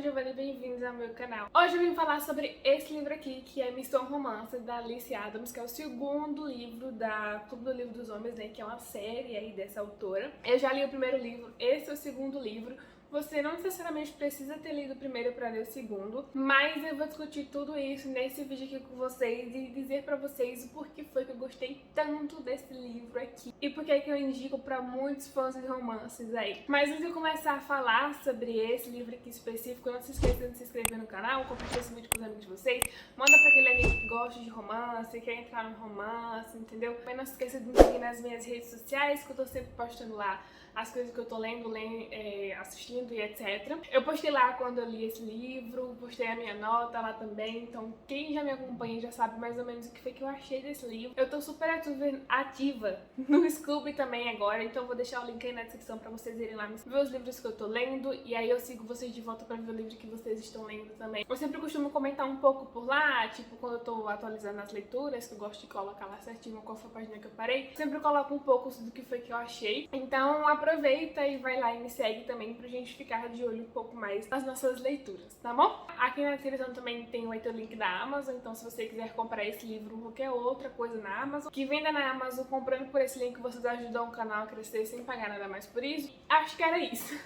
é Giovanna e bem-vindos ao meu canal. Hoje eu vim falar sobre esse livro aqui, que é Missão Romance, da Alice Adams, que é o segundo livro da Clube do Livro dos Homens, né, que é uma série aí dessa autora. Eu já li o primeiro livro, esse é o segundo livro. Você não necessariamente precisa ter lido o primeiro para ler o segundo, mas eu vou discutir tudo isso nesse vídeo aqui com vocês e dizer pra vocês o porquê foi que eu gostei tanto desse livro aqui e por que eu indico pra muitos fãs de romances aí. Mas antes de eu começar a falar sobre esse livro aqui específico, não se esqueça de se inscrever no canal, compartilhar esse vídeo com os amigos de vocês, manda pra aquele amigo que gosta de romance, quer entrar no romance, entendeu? Mas não se esqueça de me seguir nas minhas redes sociais, que eu tô sempre postando lá as coisas que eu tô lendo, assistindo e etc. Eu postei lá quando eu li esse livro, postei a minha nota lá também, então quem já me acompanha já sabe mais ou menos o que foi que eu achei desse livro. Eu tô super ativa no Scooby também agora, então vou deixar o link aí na descrição pra vocês irem lá ver os livros que eu tô lendo, e aí eu sigo vocês de volta pra ver o livro que vocês estão lendo também. Eu sempre costumo comentar um pouco por lá, tipo quando eu tô atualizando as leituras, que eu gosto de colocar lá certinho qual foi a página que eu parei, sempre coloco um pouco do que foi que eu achei. Então aproveita e vai lá e me segue também pra gente ficar de olho um pouco mais nas nossas leituras, tá bom? Aqui na descrição também vai ter o link da Amazon, então se você quiser comprar esse livro ou qualquer outra coisa na Amazon, que venda na Amazon, comprando por esse link vocês ajudam o canal a crescer sem pagar nada mais por isso. Acho que era isso.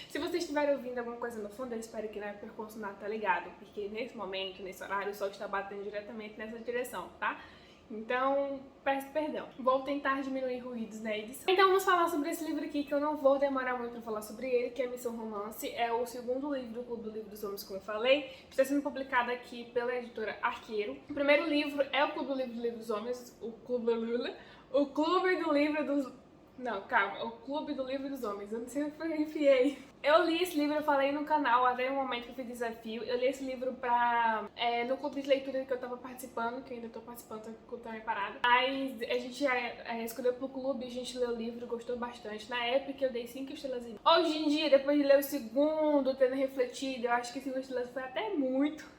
Se vocês estiverem ouvindo alguma coisa no fundo, eu espero que não é percurso nada, tá ligado? Porque nesse momento, nesse horário, o sol está batendo diretamente nessa direção, tá? Então, peço perdão. Vou tentar diminuir ruídos na edição. Então vamos falar sobre esse livro aqui, que eu não vou demorar muito pra falar sobre ele, que é Missão Romance. É o segundo livro do Clube do Livro dos Homens, como eu falei, que está sendo publicado aqui pela editora Arqueiro. O primeiro livro é o Clube do Livro dos Homens, o Clube do Livro dos... Não, calma, o Clube do Livro dos Homens. Eu não sei onde eu enfiei. Eu li esse livro, eu falei no canal, até o momento que eu fiz desafio. Eu li esse livro no clube de leitura que eu tava participando, que eu ainda tô participando, só que o clube tá meio parado. Mas a gente escolheu pro clube, a gente leu o livro, gostou bastante. Na época eu dei 5 estrelas. Hoje em dia, depois de ler o segundo, tendo refletido, eu acho que 5 estrelas foi até muito.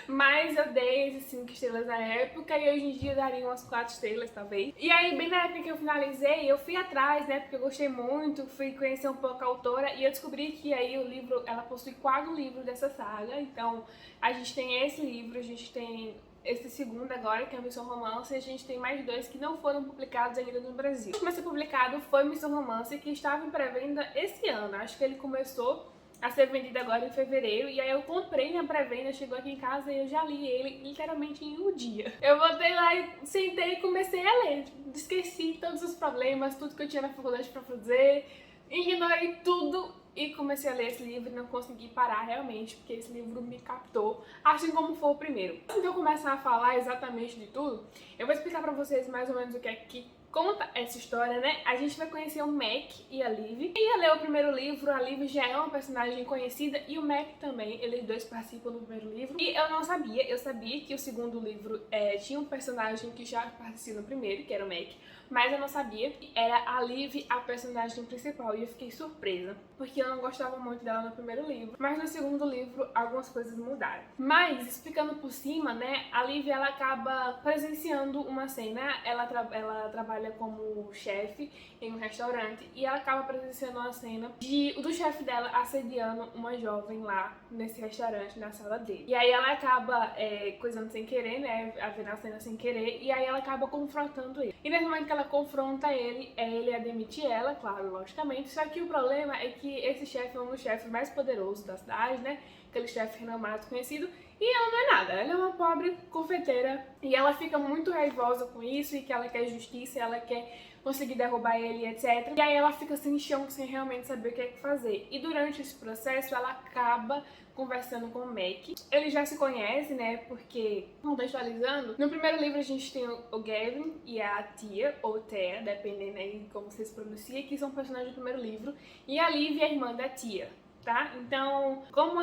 Mas eu dei esses 5 estrelas na época e hoje em dia eu daria umas 4 estrelas, talvez. E aí, bem na época que eu finalizei, eu fui atrás, né, porque eu gostei muito, fui conhecer um pouco a autora e eu descobri que aí o livro, ela possui 4 livros dessa saga. Então a gente tem esse livro, a gente tem esse segundo agora, que é Missão Romance, e a gente tem mais 2 que não foram publicados ainda no Brasil. O que começou publicado foi Missão Romance, que estava em pré-venda esse ano. Acho que ele começou a ser vendido agora em fevereiro, e aí eu comprei na pré-venda, chegou aqui em casa e eu já li ele literalmente em um dia. Eu voltei lá e sentei e comecei a ler. Esqueci todos os problemas, tudo que eu tinha na faculdade pra fazer, ignorei tudo e comecei a ler esse livro e não consegui parar realmente, porque esse livro me captou, assim como foi o primeiro. Antes de eu começar a falar exatamente de tudo, eu vou explicar pra vocês mais ou menos o que é que conta essa história, né? A gente vai conhecer o Mac e a Liv. Quem ia ler o primeiro livro, a Liv já é uma personagem conhecida e o Mac também, eles dois participam do primeiro livro. E eu não sabia, eu sabia que o segundo livro tinha um personagem que já participa no primeiro, que era o Mac, mas eu não sabia que era a Liv a personagem principal e eu fiquei surpresa, porque eu não gostava muito dela no primeiro livro, mas no segundo livro algumas coisas mudaram. Mas, explicando por cima, né, a Liv, ela acaba presenciando uma cena, ela trabalha como chefe em um restaurante e ela acaba presenciando uma cena do chefe dela assediando uma jovem lá nesse restaurante, na sala dele. E aí ela acaba coisando sem querer, né, vendo a cena sem querer, e aí ela acaba confrontando ele. E nesse momento que ela confronta ele, ele a demitir ela, claro, logicamente, só que o problema é que esse chefe é um dos chefes mais poderosos da cidade, né, aquele chefe renomado, conhecido, e ela não é nada, ela é uma pobre confeiteira e ela fica muito raivosa com isso e que ela quer justiça, ela quer conseguir derrubar ele, etc. E aí ela fica sem chão, sem realmente saber o que é que fazer. E durante esse processo ela acaba conversando com o Mac. Eles já se conhecem, né, porque, contextualizando, no primeiro livro a gente tem o Gavin e a Tia, ou Thea, dependendo aí de como vocês pronunciam, que são personagens do primeiro livro, e a Liv é a irmã da Tia. Tá? Então, como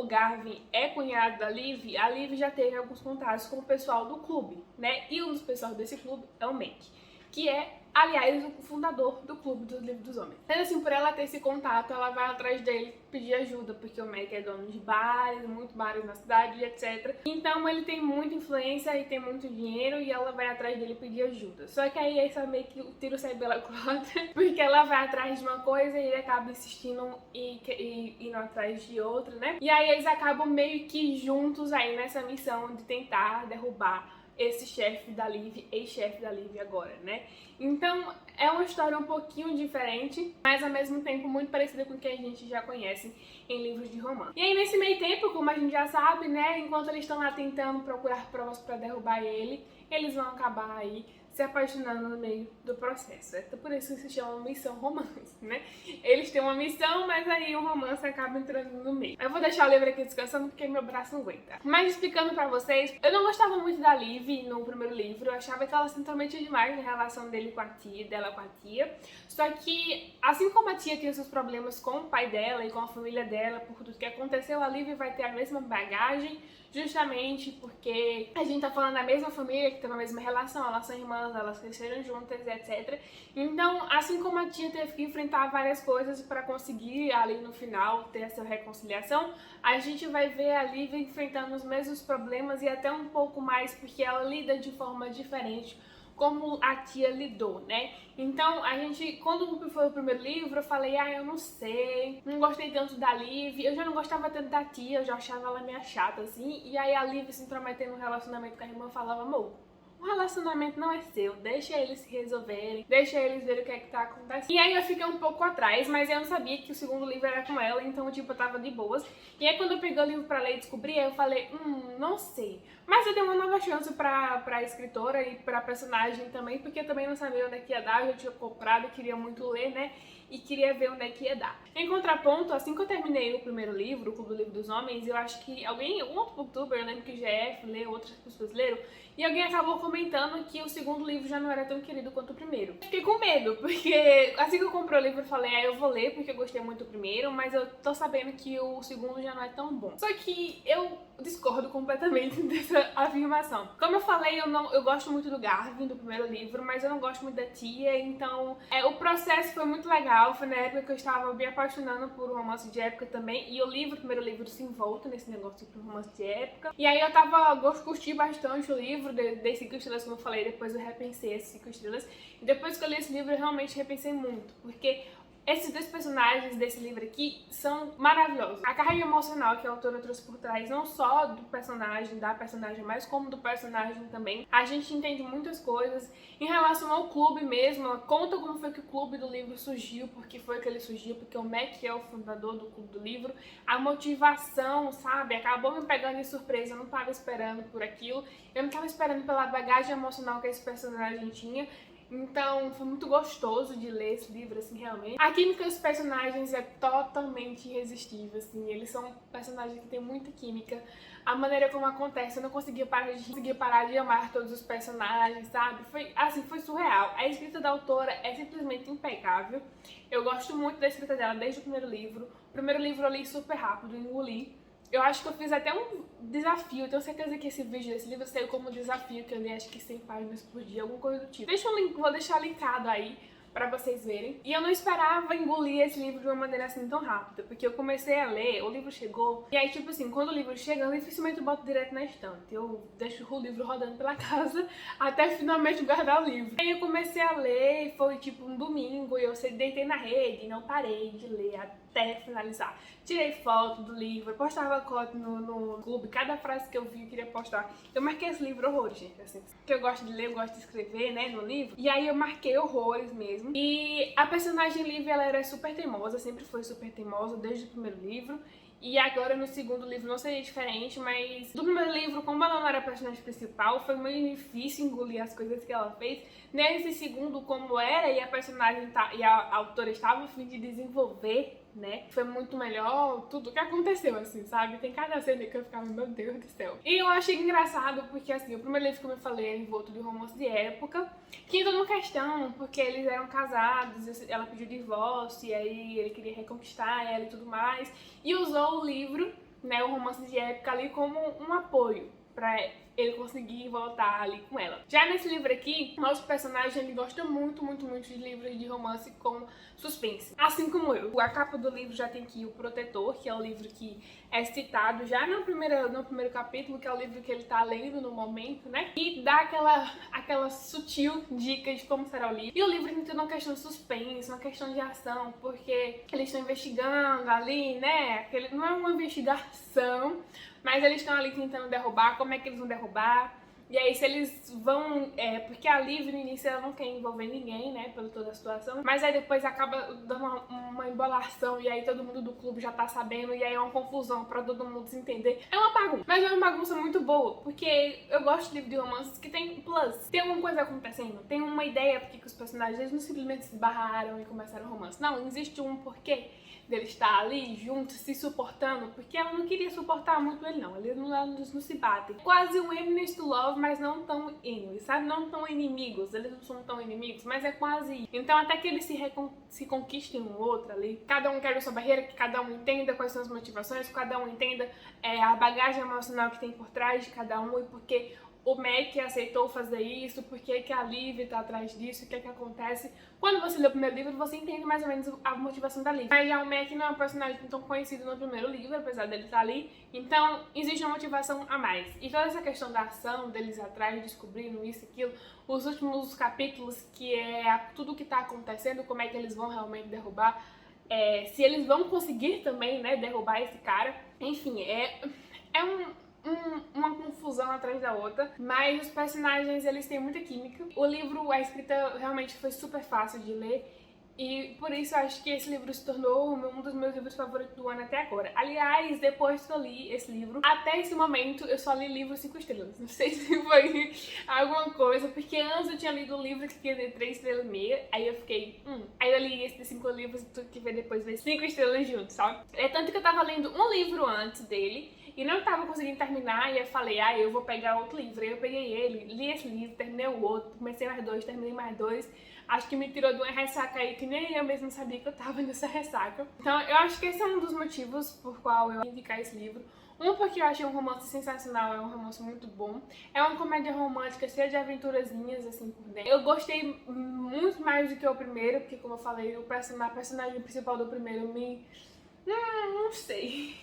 o Gavin é cunhado da Liv, a Liv já teve alguns contatos com o pessoal do clube, né? E um dos pessoal desse clube é o Mac, que é aliás, o fundador do Clube do Livro dos Homens. Sendo assim, por ela ter esse contato, ela vai atrás dele pedir ajuda, porque o Mac é dono de bares, muitos bares na cidade, etc. Então ele tem muita influência e tem muito dinheiro e ela vai atrás dele pedir ajuda. Só que aí é meio que o tiro sai pela culatra, porque ela vai atrás de uma coisa e ele acaba insistindo e indo atrás de outra, né? E aí eles acabam meio que juntos aí nessa missão de tentar derrubar esse chefe da Liv, ex-chefe da Liv agora, né? Então é uma história um pouquinho diferente, mas ao mesmo tempo muito parecida com o que a gente já conhece em livros de romance. E aí nesse meio tempo, como a gente já sabe, né, enquanto eles estão lá tentando procurar provas para derrubar ele, eles vão acabar aí se apaixonando no meio do processo. É por isso que se chama missão romance, né? Eles têm uma missão, mas aí o romance acaba entrando no meio. Eu vou deixar o livro aqui descansando porque meu braço não aguenta. Mas explicando pra vocês, eu não gostava muito da Liv no primeiro livro. Eu achava que ela se intrometia demais na relação dele com a tia, dela com a tia. Só que, assim como a tia tinha seus problemas com o pai dela e com a família dela, por tudo que aconteceu, a Liv vai ter a mesma bagagem, justamente porque a gente tá falando da mesma família, que tem a mesma relação, elas são irmãs, elas cresceram juntas, etc. Então, assim como a tia teve que enfrentar várias coisas para conseguir ali no final ter essa reconciliação, a gente vai ver a Liv enfrentando os mesmos problemas e até um pouco mais, porque ela lida de forma diferente como a tia lidou, né? Então, a gente, quando foi o primeiro livro, eu falei, eu não sei, não gostei tanto da Liv, eu já não gostava tanto da tia, eu já achava ela meio chata, assim, e aí a Liv se intrometendo no relacionamento com a irmã, falava, amor, o relacionamento não é seu, deixa eles se resolverem, deixa eles verem o que é que tá acontecendo. E aí eu fiquei um pouco atrás, mas eu não sabia que o segundo livro era com ela, então tipo, eu tava de boas. E aí quando eu peguei o livro pra ler e descobri, eu falei, não sei. Mas eu dei uma nova chance pra escritora e pra personagem também, porque eu também não sabia onde é que ia dar, eu já tinha comprado, queria muito ler, né? E queria ver onde é que ia dar. Em contraponto, assim que eu terminei o primeiro livro, o Clube do Livro dos Homens, eu acho que um outro booktuber, eu lembro que o GF leu, outras pessoas leram, e alguém acabou comentando que o segundo livro já não era tão querido quanto o primeiro. Fiquei com medo, porque assim que eu comprei o livro eu falei, eu vou ler porque eu gostei muito do primeiro, mas eu tô sabendo que o segundo já não é tão bom. Só que eu discordo completamente dessa afirmação. Como eu falei, eu gosto muito do Garvin, do primeiro livro, mas eu não gosto muito da tia, então o processo foi muito legal, foi na época que eu estava me apaixonando por romance de época também, e o primeiro livro se envolta nesse negócio de romance de época, e aí eu curti bastante o livro, dei 5 estrelas, como eu falei, depois eu repensei as 5 estrelas, e depois que eu li esse livro eu realmente repensei muito, porque esses dois personagens desse livro aqui são maravilhosos. A carga emocional que a autora trouxe por trás, não só da personagem, mas como do personagem também. A gente entende muitas coisas. Em relação ao clube mesmo, ela conta como foi que o clube do livro surgiu, porque foi que ele surgiu, porque o Mac é o fundador do clube do livro. A motivação, sabe? Acabou me pegando de surpresa, eu não estava esperando por aquilo. Eu não estava esperando pela bagagem emocional que esse personagem tinha. Então, foi muito gostoso de ler esse livro, assim, realmente. A química dos personagens é totalmente irresistível, assim. Eles são personagens que têm muita química. A maneira como acontece, eu não conseguia parar de amar todos os personagens, sabe? Foi surreal. A escrita da autora é simplesmente impecável. Eu gosto muito da escrita dela desde o primeiro livro. O primeiro livro eu li super rápido, engoli. Eu acho que eu fiz até um desafio, eu tenho certeza que esse vídeo desse livro saiu como desafio, que eu li acho que 100 páginas por dia, alguma coisa do tipo. Vou deixar linkado aí pra vocês verem. E eu não esperava engolir esse livro de uma maneira assim tão rápida, porque eu comecei a ler, o livro chegou, e aí tipo assim, quando o livro chega, eu dificilmente boto direto na estante. Eu deixo o livro rodando pela casa até finalmente guardar o livro. Aí eu comecei a ler, foi tipo um domingo, e eu deitei na rede e não parei de ler até finalizar. Tirei foto do livro, postava foto no clube, cada frase que eu vi eu queria postar. Eu marquei esse livro horrores, gente, assim, porque eu gosto de ler, eu gosto de escrever, né, no livro. E aí eu marquei horrores mesmo. E a personagem Liv, ela era super teimosa, sempre foi super teimosa desde o primeiro livro. E agora no segundo livro não seria diferente, mas do primeiro livro, como ela não era a personagem principal, foi meio difícil engolir as coisas que ela fez. Nesse segundo, como era, e a personagem e a autora estava a fim de desenvolver, né? Foi muito melhor tudo que aconteceu, assim, sabe? Tem cada cena que eu ficava, meu Deus do céu. E eu achei engraçado porque, assim, o primeiro livro, como eu falei, é envolto de romance de época, que entrou numa questão, porque eles eram casados, ela pediu divórcio, e aí ele queria reconquistar ela e tudo mais, e usou o livro, né, o romance de época ali como um apoio pra ele conseguir voltar ali com ela. Já nesse livro aqui, nosso personagem ele gosta muito de livros de romance com suspense, assim como eu. A capa do livro já tem aqui o Protetor, que é o livro que é citado já no primeiro capítulo, que é o livro que ele tá lendo no momento, né? E dá aquela sutil dica de como será o livro. E o livro tem toda uma questão de suspense, uma questão de ação, porque eles estão investigando ali, né? Não é uma investigação, mas eles estão ali tentando derrubar, como é que eles vão derrubar. E aí se eles vão, porque a Liv no início ela não quer envolver ninguém, né, pela toda a situação, mas aí depois acaba dando uma embolação e aí todo mundo do clube já tá sabendo e aí é uma confusão pra todo mundo se entender. É uma bagunça, mas é uma bagunça muito boa, porque eu gosto de livro de romances que tem plus, tem alguma coisa acontecendo, tem uma ideia porque que os personagens eles não simplesmente se esbarraram e começaram o romance, não, existe um porquê dele estar ali junto, se suportando, porque ela não queria suportar muito ele não, eles não se batem. Quase um enemies to love, mas não tão enemies, sabe? Não tão inimigos, eles não são tão inimigos, mas é quase isso. Então até que eles se conquistem um outro ali, cada um quebra a sua barreira, que cada um entenda quais são as motivações, que cada um entenda a bagagem emocional que tem por trás de cada um e porque o Mac aceitou fazer isso, por que a Liv tá atrás disso, o que acontece. Quando você lê o primeiro livro, você entende mais ou menos a motivação da Liv. Mas já o Mac não é um personagem tão conhecido no primeiro livro, apesar dele estar ali. Então, existe uma motivação a mais. E toda essa questão da ação, deles atrás, descobrindo isso e aquilo, os últimos capítulos, que é tudo o que tá acontecendo, como é que eles vão realmente derrubar, se eles vão conseguir também, né, derrubar esse cara. Enfim, uma confusão atrás da outra, mas os personagens eles têm muita química. O livro, a escrita realmente foi super fácil de ler e por isso eu acho que esse livro se tornou um dos meus livros favoritos do ano até agora. Aliás, depois que eu li esse livro, até esse momento eu só li livros 5 estrelas. Não sei se foi alguma coisa, porque antes eu tinha lido um livro que ia ter 3 estrelas e meia, aí eu fiquei, Aí eu li esses 5 livros e tudo que veio depois veio 5 estrelas juntos, sabe? É tanto que eu tava lendo um livro antes dele e não tava conseguindo terminar, e eu falei, eu vou pegar outro livro. Aí eu peguei ele, li esse livro, terminei o outro, comecei mais 2, terminei mais 2. Acho que me tirou de uma ressaca aí que nem eu mesma sabia que eu tava nessa ressaca. Então eu acho que esse é um dos motivos por qual eu indicar esse livro. Porque eu achei um romance sensacional, é um romance muito bom. É uma comédia romântica cheia de aventurazinhas, assim, por dentro. Eu gostei muito mais do que o primeiro, porque como eu falei, a personagem principal do primeiro não sei...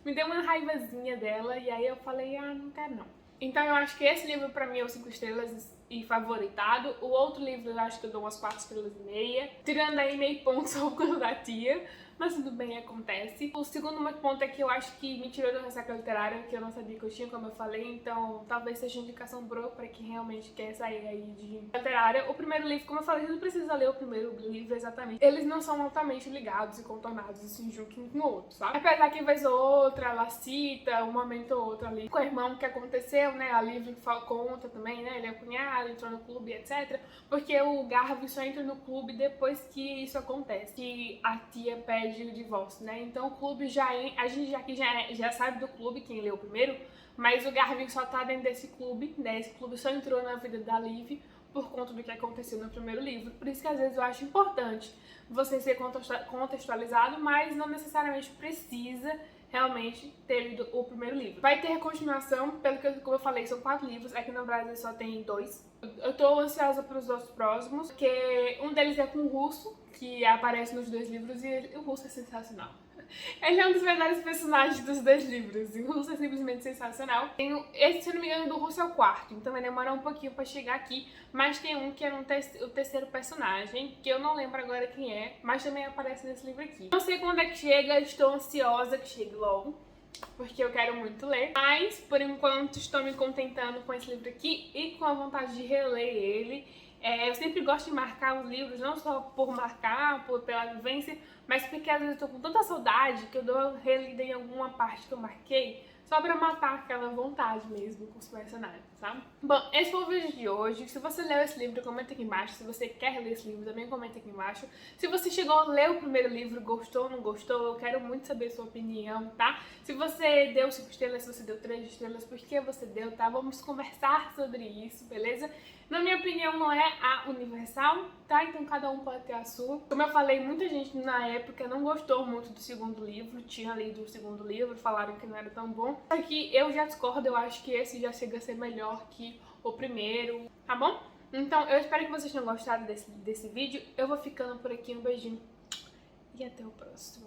me deu uma raivazinha dela e aí eu falei, não quero não. Então eu acho que esse livro pra mim é o 5 estrelas e favoritado. O outro livro eu acho que eu dou umas 4 estrelas e meia, tirando aí meio ponto só por causa da tia, mas tudo bem, acontece. O segundo ponto é que eu acho que me tirou da ressaca literária, que eu não sabia que eu tinha, como eu falei, então talvez seja indicação boa pra quem realmente quer sair aí de literária. O primeiro livro, como eu falei, não precisa ler o primeiro livro exatamente. Eles não são altamente ligados e contornados assim, junto um com o outro, sabe? Apesar que vez ou outra, ela cita um momento ou outro ali com o irmão que aconteceu, né? A Liv conta também, né? Ele é cunhado, entrou no clube, etc. Porque o Garvey só entra no clube depois que isso acontece, que a tia pede o divórcio, né? Então o clube a gente já sabe do clube, quem leu primeiro, mas o Garvey só tá dentro desse clube, né? Esse clube só entrou na vida da Liv por conta do que aconteceu no primeiro livro. Por isso que às vezes eu acho importante você ser contextualizado, mas não necessariamente precisa realmente ter lido o primeiro livro. Vai ter a continuação, pelo que como eu falei, são 4 livros, aqui no Brasil só tem 2. Eu tô ansiosa para os 2 próximos, porque um deles é com o Russo, que aparece nos 2 livros, e o Russo é sensacional. Ele é um dos melhores personagens dos 2 livros, e o Russo é simplesmente sensacional. Esse, se não me engano, do Russo é o 4, então vai demorar um pouquinho pra chegar aqui, mas tem um que é o terceiro personagem, que eu não lembro agora quem é, mas também aparece nesse livro aqui. Não sei quando é que chega, estou ansiosa que chegue logo, porque eu quero muito ler, mas por enquanto estou me contentando com esse livro aqui e com a vontade de reler ele. Eu sempre gosto de marcar os livros, não só por marcar, pela vivência, mas porque às vezes eu tô com tanta saudade que eu dou uma relida em alguma parte que eu marquei, só pra matar aquela vontade mesmo com os personagens, sabe? Bom, esse foi o vídeo de hoje. Se você leu esse livro, comenta aqui embaixo. Se você quer ler esse livro, também comenta aqui embaixo. Se você chegou a ler o primeiro livro, gostou ou não gostou, eu quero muito saber a sua opinião, tá? Se você deu 5 estrelas, se você deu 3 estrelas, por que você deu, tá? Vamos conversar sobre isso, beleza? Na minha opinião, não é a universal, tá? Então cada um pode ter a sua. Como eu falei, muita gente na época não gostou muito do segundo livro, tinha lido o segundo livro, falaram que não era tão bom. bom? Aqui eu já discordo, eu acho que esse já chega a ser melhor que o primeiro, tá bom? Então eu espero que vocês tenham gostado desse vídeo. Eu vou ficando por aqui, um beijinho e até o próximo.